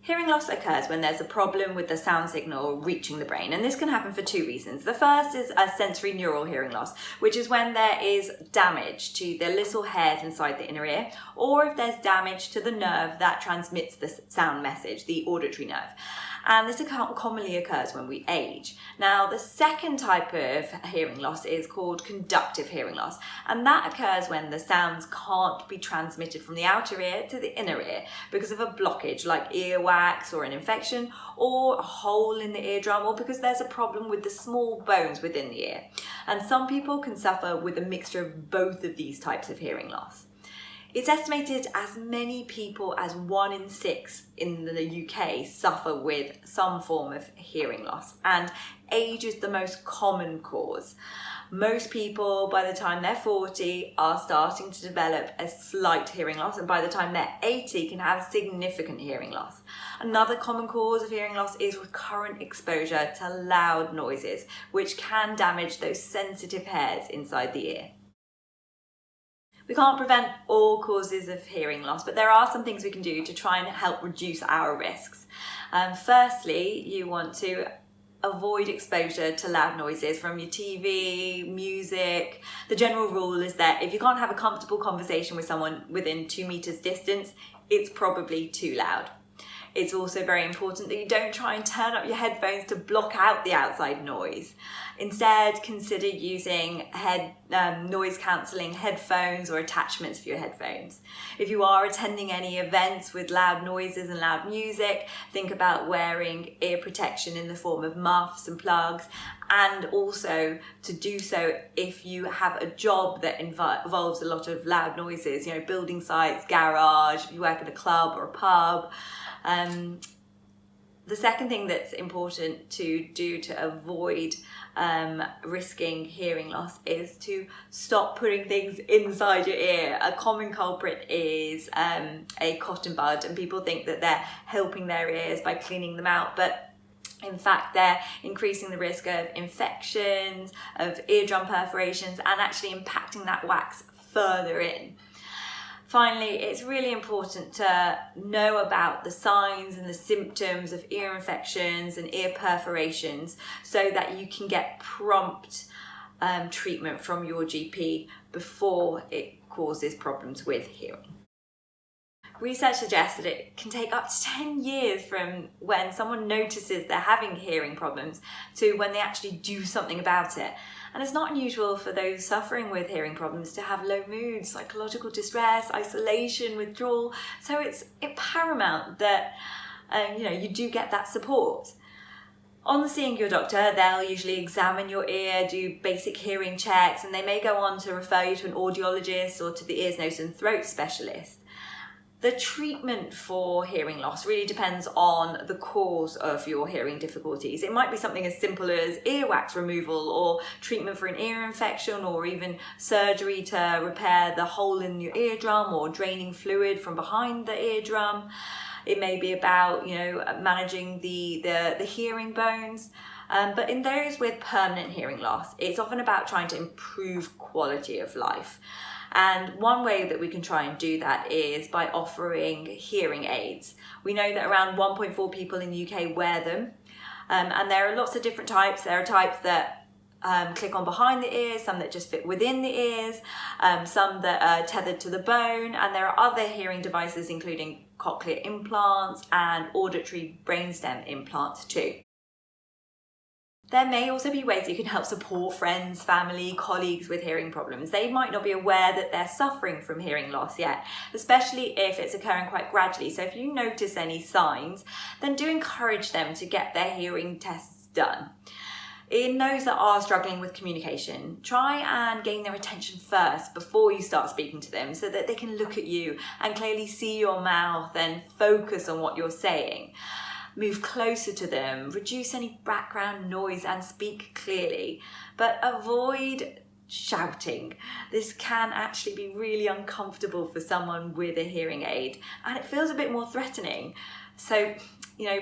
Hearing loss occurs when there's a problem with the sound signal reaching the brain, and this can happen for two reasons. The first is a sensory neural hearing loss, which is when there is damage to the little hairs inside the inner ear, or if there's damage to the nerve that transmits the sound message, the auditory nerve. And this commonly occurs when we age. Now, the second type of hearing loss is called conductive hearing loss, and that occurs when the sounds can't be transmitted from the outer ear to the inner ear because of a blockage like earwax or an infection or a hole in the eardrum, or because there's a problem with the small bones within the ear. And some people can suffer with a mixture of both of these types of hearing loss. It's estimated as many people as 1 in 6 in the UK suffer with some form of hearing loss, and age is the most common cause. Most people, by the time they're 40, are starting to develop a slight hearing loss, and by the time they're 80 can have significant hearing loss. Another common cause of hearing loss is recurrent exposure to loud noises, which can damage those sensitive hairs inside the ear. We can't prevent all causes of hearing loss, but there are some things we can do to try and help reduce our risks. Firstly, you want to avoid exposure to loud noises from your TV, music. The general rule is that if you can't have a comfortable conversation with someone within 2 meters distance, it's probably too loud. It's also very important that you don't try and turn up your headphones to block out the outside noise. Instead, consider using noise cancelling headphones or attachments for your headphones. If you are attending any events with loud noises and loud music, think about wearing ear protection in the form of muffs and plugs, and also to do so if you have a job that involves a lot of loud noises, building sites, garage, if you work at a club or a pub. The second thing that's important to do to avoid risking hearing loss is to stop putting things inside your ear. A common culprit is a cotton bud, and people think that they're helping their ears by cleaning them out, but in fact they're increasing the risk of infections, of eardrum perforations, and actually impacting that wax further in. Finally, it's really important to know about the signs and the symptoms of ear infections and ear perforations so that you can get prompt treatment from your GP before it causes problems with hearing. Research suggests that it can take up to 10 years from when someone notices they're having hearing problems to when they actually do something about it. And it's not unusual for those suffering with hearing problems to have low mood, psychological distress, isolation, withdrawal. So it's paramount that you do get that support. On seeing your doctor, they'll usually examine your ear, do basic hearing checks, and they may go on to refer you to an audiologist or to the ears, nose and throat specialist. The treatment for hearing loss really depends on the cause of your hearing difficulties. It might be something as simple as earwax removal, or treatment for an ear infection, or even surgery to repair the hole in your eardrum or draining fluid from behind the eardrum. It may be about, managing the hearing bones. But in those with permanent hearing loss, it's often about trying to improve quality of life. And one way that we can try and do that is by offering hearing aids. We know that around 1.4 people in the UK wear them. And there are lots of different types. There are types that click on behind the ears, some that just fit within the ears, some that are tethered to the bone, and there are other hearing devices including cochlear implants and auditory brainstem implants too. There may also be ways you can help support friends, family, colleagues with hearing problems. They might not be aware that they're suffering from hearing loss yet, especially if it's occurring quite gradually. So if you notice any signs, then do encourage them to get their hearing tests done. In those that are struggling with communication, try and gain their attention first before you start speaking to them so that they can look at you and clearly see your mouth and focus on what you're saying. Move closer to them, reduce any background noise and speak clearly, but avoid shouting. This can actually be really uncomfortable for someone with a hearing aid, and it feels a bit more threatening. So,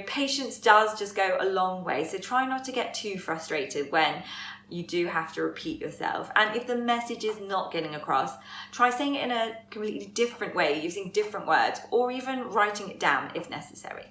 patience does just go a long way. So try not to get too frustrated when you do have to repeat yourself. And if the message is not getting across, try saying it in a completely different way, using different words, or even writing it down if necessary.